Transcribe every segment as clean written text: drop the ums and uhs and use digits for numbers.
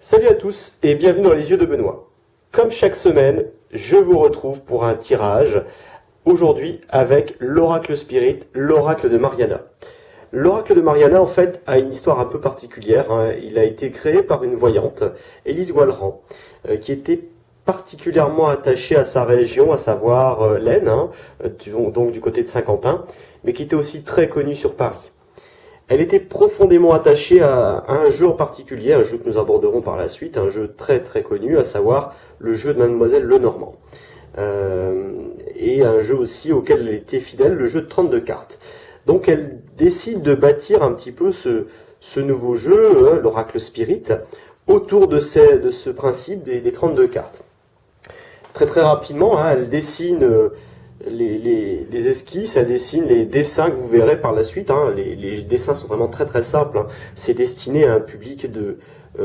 Salut à tous et bienvenue dans les yeux de Benoît. Comme chaque semaine, je vous retrouve pour un tirage, aujourd'hui avec l'Oracle Spirit, l'Oracle de Mariana. L'Oracle de Mariana, en fait, a une histoire un peu particulière. Il a été créé par une voyante, Élise Wallerand, qui était particulièrement attachée à sa région, à savoir l'Aisne, donc du côté de Saint-Quentin, mais qui était aussi très connue sur Paris. Elle était profondément attachée à un jeu en particulier, un jeu que nous aborderons par la suite, un jeu très très connu, à savoir le jeu de Mademoiselle Lenormand. Et un jeu aussi auquel elle était fidèle, le jeu de 32 cartes. Donc elle décide de bâtir un petit peu ce nouveau jeu, l'Oracle Spirit, autour de ce principe des 32 cartes. Très très rapidement, elle dessine les esquisses, elle dessine les dessins que vous verrez par la suite. Les dessins sont vraiment très très simples. C'est destiné à un public de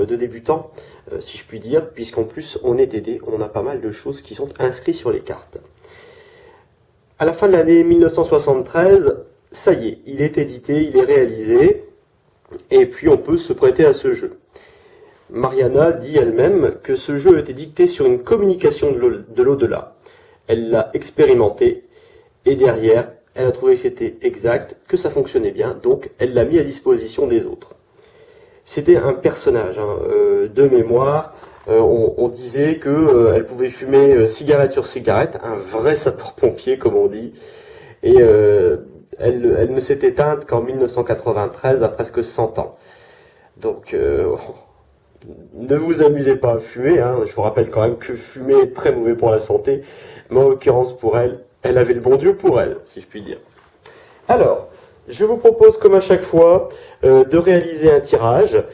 débutants, si je puis dire, puisqu'en plus on est aidé, on a pas mal de choses qui sont inscrites sur les cartes. À la fin de l'année 1973, ça y est, il est édité, il est réalisé, et puis on peut se prêter à ce jeu. Mariana dit elle-même que ce jeu a été dicté sur une communication de l'au-delà. Elle l'a expérimenté, et derrière, elle a trouvé que c'était exact, que ça fonctionnait bien, donc elle l'a mis à disposition des autres. C'était un personnage de mémoire. On disait qu'elle pouvait fumer cigarette sur cigarette, un vrai sapeur-pompier comme on dit, et elle ne s'est éteinte qu'en 1993, à presque 100 ans. Donc ne vous amusez pas à fumer, je vous rappelle quand même que fumer est très mauvais pour la santé, mais en l'occurrence pour elle, elle avait le bon Dieu pour elle, si je puis dire. Alors, je vous propose comme à chaque fois de réaliser un tirage.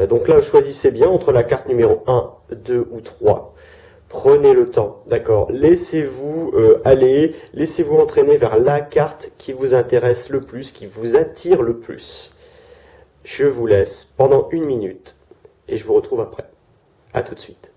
Donc là, choisissez bien entre la carte numéro 1, 2 ou 3. Prenez le temps, d'accord. Laissez-vous aller, laissez-vous entraîner vers la carte qui vous intéresse le plus, qui vous attire le plus. Je vous laisse pendant 1 minute et je vous retrouve après. À tout de suite.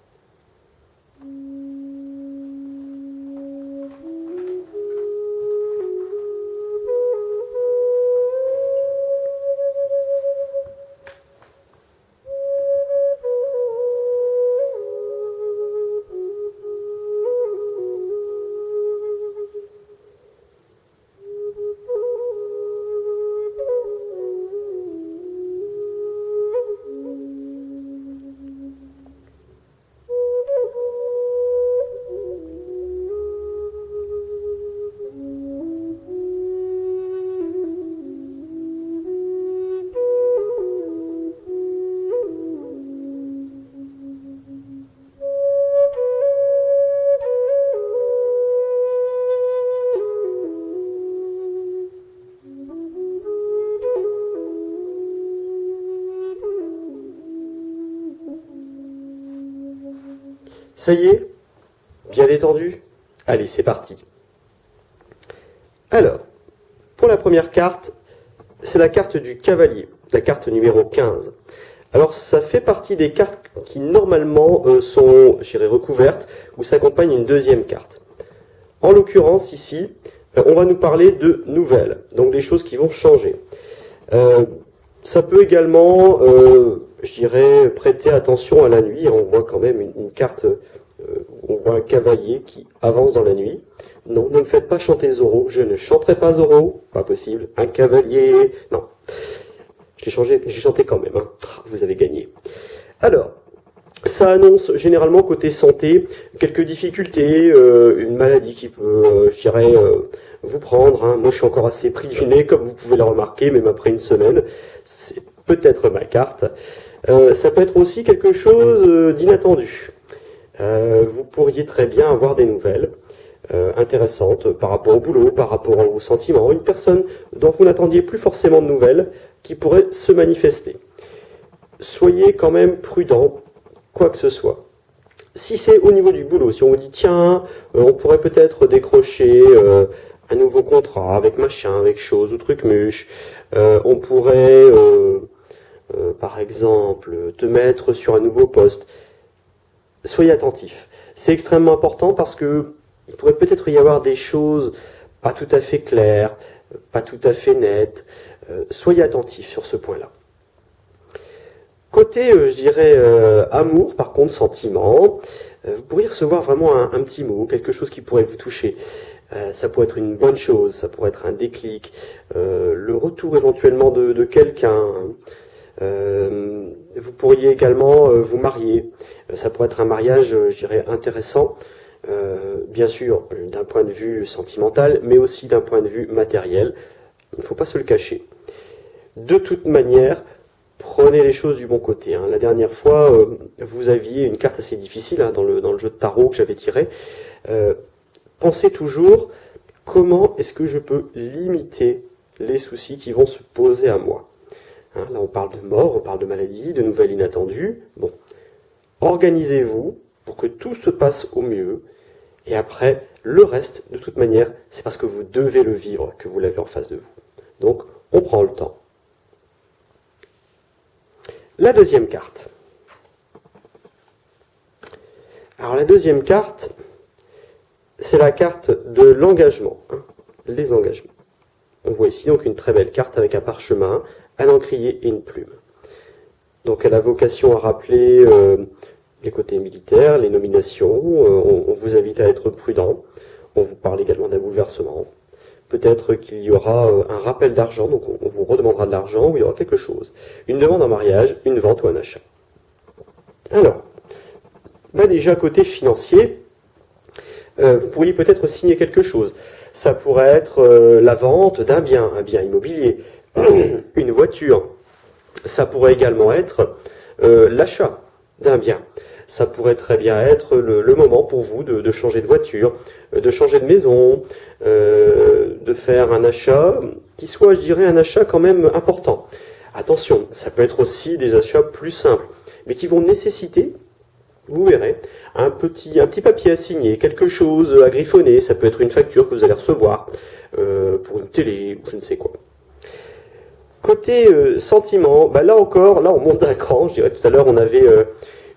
Ça y est? Bien détendu? Allez, c'est parti. Alors, pour la première carte, c'est la carte du cavalier, la carte numéro 15. Alors, ça fait partie des cartes qui, normalement, sont, recouvertes, ou s'accompagnent une deuxième carte. En l'occurrence, ici, on va nous parler de nouvelles, donc des choses qui vont changer. Ça peut également, prêter attention à la nuit. On voit quand même une carte, on voit un cavalier qui avance dans la nuit. Non, ne me faites pas chanter Zorro, je ne chanterai pas Zorro, pas possible. Un cavalier, non. J'ai chanté quand même, vous avez gagné. Alors, ça annonce généralement côté santé quelques difficultés, une maladie qui peut, vous prendre. Moi, je suis encore assez pris du nez, comme vous pouvez le remarquer, même après 1 semaine. C'est peut-être ma carte. Ça peut être aussi quelque chose d'inattendu. Vous pourriez très bien avoir des nouvelles intéressantes par rapport au boulot, par rapport à vos sentiments. Une personne dont vous n'attendiez plus forcément de nouvelles qui pourrait se manifester. Soyez quand même prudent, quoi que ce soit. Si c'est au niveau du boulot, si on vous dit tiens, on pourrait peut-être décrocher un nouveau contrat avec machin, avec chose ou truc muche, on pourrait par exemple te mettre sur un nouveau poste, soyez attentifs. C'est extrêmement important parce que il pourrait peut-être y avoir des choses pas tout à fait claires, pas tout à fait nettes. Soyez attentifs sur ce point-là. Côté, je dirais, amour, par contre, sentiment, vous pourriez recevoir vraiment un petit mot, quelque chose qui pourrait vous toucher. Ça pourrait être une bonne chose, ça pourrait être un déclic, le retour éventuellement de quelqu'un. Vous pourriez également vous marier. Ça pourrait être un mariage, je dirais, intéressant, bien sûr, d'un point de vue sentimental, mais aussi d'un point de vue matériel. Il ne faut pas se le cacher. De toute manière, prenez les choses du bon côté. La dernière fois, vous aviez une carte assez difficile dans le jeu de tarot que j'avais tiré. Pensez toujours, comment est-ce que je peux limiter les soucis qui vont se poser à moi. Là, on parle de mort, on parle de maladie, de nouvelles inattendues. Bon, organisez-vous pour que tout se passe au mieux. Et après, le reste, de toute manière, c'est parce que vous devez le vivre que vous l'avez en face de vous. Donc, on prend le temps. La deuxième carte. Alors, la deuxième carte, c'est la carte de l'engagement. Les engagements. On voit ici donc une très belle carte avec un parchemin, un encrier et une plume. Donc elle a vocation à rappeler les côtés militaires, les nominations. On vous invite à être prudent. On vous parle également d'un bouleversement. Peut-être qu'il y aura un rappel d'argent, donc on vous redemandera de l'argent, ou il y aura quelque chose. Une demande en mariage, une vente ou un achat. Alors, déjà côté financier, vous pourriez peut-être signer quelque chose. Ça pourrait être la vente d'un bien, un bien immobilier, une voiture. Ça pourrait également être l'achat d'un bien. Ça pourrait très bien être le moment pour vous de changer de voiture, de changer de maison, de faire un achat qui soit, je dirais, un achat quand même important. Attention, ça peut être aussi des achats plus simples, mais qui vont nécessiter, vous verrez, un petit papier à signer, quelque chose à griffonner. Ça peut être une facture que vous allez recevoir pour une télé ou je ne sais quoi. Côté sentiment, là encore, là on monte d'un cran. Je dirais tout à l'heure on avait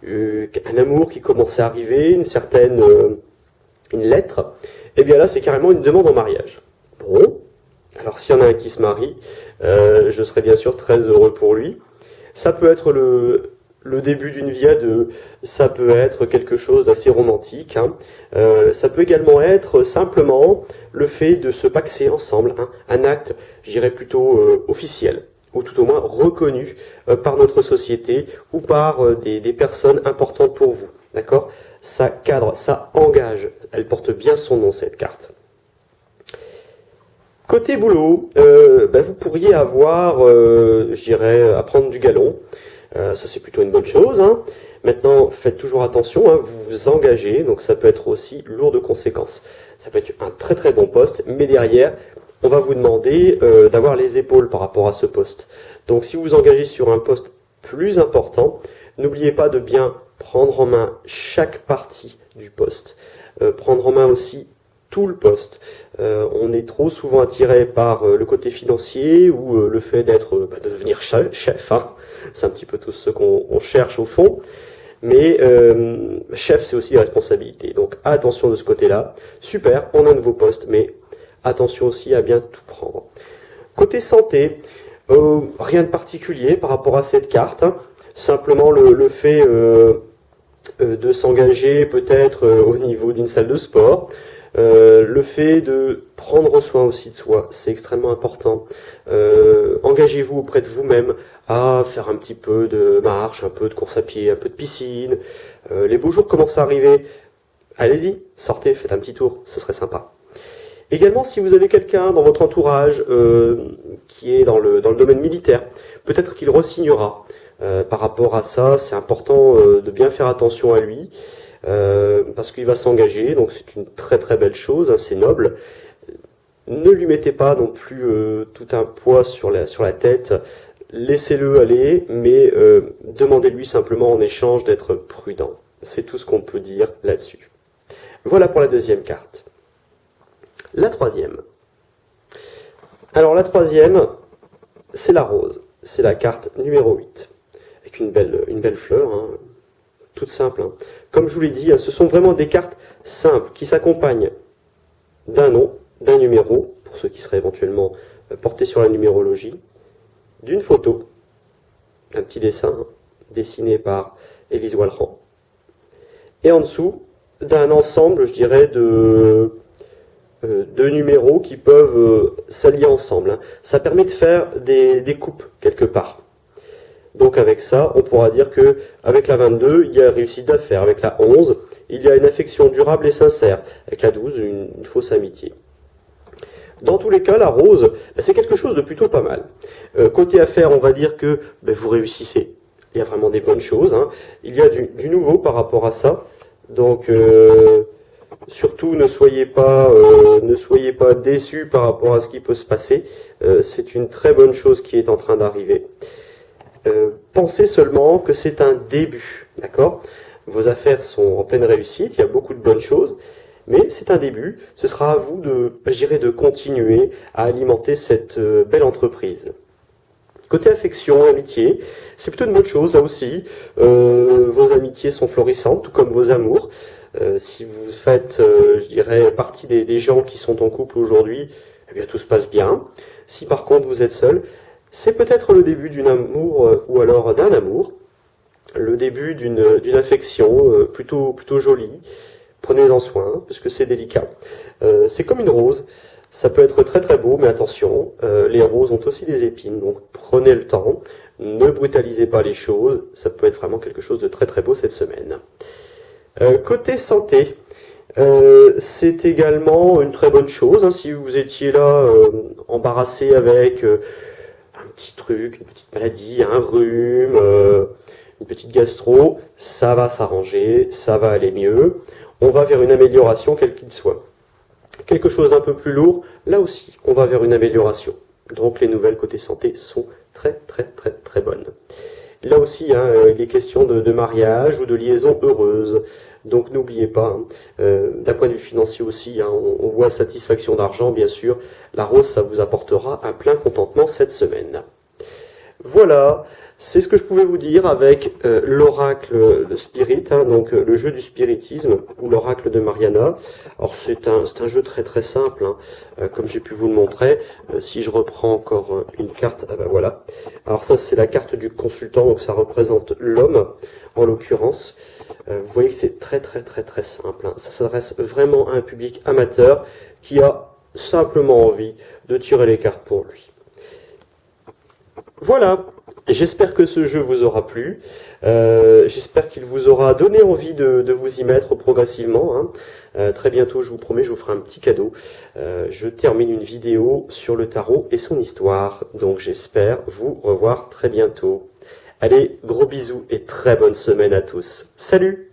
un amour qui commençait à arriver, une lettre. Et bien là c'est carrément une demande en mariage. Bon, alors s'il y en a un qui se marie, je serais bien sûr très heureux pour lui. Ça peut être le début d'une vie à deux, ça peut être quelque chose d'assez romantique. Ça peut également être simplement le fait de se paxer ensemble, un acte, je dirais plutôt officiel, ou tout au moins reconnu par notre société ou par des personnes importantes pour vous. D'accord ? Ça cadre, ça engage, elle porte bien son nom cette carte. Côté boulot, vous pourriez avoir, je dirais, à prendre du galon. Ça c'est plutôt une bonne chose. Maintenant, faites toujours attention, vous vous engagez, donc ça peut être aussi lourd de conséquences. Ça peut être un très très bon poste, mais derrière, on va vous demander d'avoir les épaules par rapport à ce poste. Donc si vous vous engagez sur un poste plus important, n'oubliez pas de bien prendre en main chaque partie du poste. Prendre en main aussi tout le poste. On est trop souvent attiré par le côté financier ou le fait de devenir chef. C'est un petit peu tout ce qu'on cherche au fond. Mais chef, c'est aussi des responsabilités. Donc attention de ce côté-là. Super, on a un nouveau poste, mais attention aussi à bien tout prendre. Côté santé, rien de particulier par rapport à cette carte. Simplement le fait de s'engager peut-être au niveau d'une salle de sport. Le fait de prendre soin aussi de soi, c'est extrêmement important. Engagez-vous auprès de vous-même à faire un petit peu de marche, un peu de course à pied, un peu de piscine. Les beaux jours commencent à arriver. Allez-y, sortez, faites un petit tour, ce serait sympa. Également, si vous avez quelqu'un dans votre entourage qui est dans le domaine militaire, peut-être qu'il re-signera. Par rapport à ça, c'est important de bien faire attention à lui. Parce qu'il va s'engager, donc c'est une très très belle chose, c'est noble. Ne lui mettez pas non plus tout un poids sur la tête, laissez-le aller, mais demandez-lui simplement en échange d'être prudent. C'est tout ce qu'on peut dire là-dessus. Voilà pour la deuxième carte. La troisième. Alors la troisième, c'est la rose, c'est la carte numéro 8, avec une belle fleur, toute simple. Comme je vous l'ai dit, ce sont vraiment des cartes simples qui s'accompagnent d'un nom, d'un numéro, pour ceux qui seraient éventuellement portés sur la numérologie, d'une photo, d'un petit dessin, dessinée par Élise Wallerand. Et en dessous, d'un ensemble, je dirais, de numéros qui peuvent s'allier ensemble, hein. Ça permet de faire des coupes quelque part. Donc avec ça, on pourra dire que avec la 22, il y a réussite d'affaires. Avec la 11, il y a une affection durable et sincère. Avec la 12, une fausse amitié. Dans tous les cas, la rose, c'est quelque chose de plutôt pas mal. Côté affaires, on va dire que vous réussissez. Il y a vraiment des bonnes choses, hein. Il y a du nouveau par rapport à ça. Donc, surtout, ne soyez pas déçus par rapport à ce qui peut se passer. C'est une très bonne chose qui est en train d'arriver. Pensez seulement que c'est un début, d'accord? Vos affaires sont en pleine réussite, il y a beaucoup de bonnes choses, mais c'est un début. Ce sera à vous de continuer à alimenter cette belle entreprise. Côté affection, amitié, c'est plutôt une bonne chose là aussi. Vos amitiés sont florissantes, tout comme vos amours. Si vous faites, je dirais, partie des gens qui sont en couple aujourd'hui, eh bien tout se passe bien. Si par contre vous êtes seul, c'est peut-être le début d'une amour ou alors d'un amour, le début d'une affection plutôt jolie. Prenez-en soin, parce que c'est délicat. C'est comme une rose, ça peut être très très beau, mais attention, les roses ont aussi des épines, donc prenez le temps, ne brutalisez pas les choses, ça peut être vraiment quelque chose de très très beau cette semaine. Côté santé, c'est également une très bonne chose, hein, si vous étiez là embarrassé avec un petit truc, une petite maladie, un rhume, une petite gastro, ça va s'arranger, ça va aller mieux. On va vers une amélioration quel qu'il soit. Quelque chose d'un peu plus lourd, là aussi, on va vers une amélioration. Donc les nouvelles côté santé sont très très très très bonnes. Là aussi, hein, il est question de mariage ou de liaison heureuse. Donc n'oubliez pas, hein, d'un point de vue financier aussi, hein, on voit satisfaction d'argent, bien sûr. La rose, ça vous apportera un plein contentement cette semaine. Voilà, c'est ce que je pouvais vous dire avec l'oracle de Spirit, hein, donc le jeu du spiritisme, ou l'oracle de Mariana. Alors c'est un jeu très très simple, hein, comme j'ai pu vous le montrer. Si je reprends encore une carte, ah ben voilà. Alors ça c'est la carte du consultant, donc ça représente l'homme, en l'occurrence. Vous voyez que c'est très très très très simple, hein. Ça s'adresse vraiment à un public amateur qui a simplement envie de tirer les cartes pour lui. Voilà, j'espère que ce jeu vous aura plu, j'espère qu'il vous aura donné envie de vous y mettre progressivement, hein. Très bientôt, je vous promets, je vous ferai un petit cadeau. Je termine une vidéo sur le tarot et son histoire, donc j'espère vous revoir très bientôt. Allez, gros bisous et très bonne semaine à tous. Salut!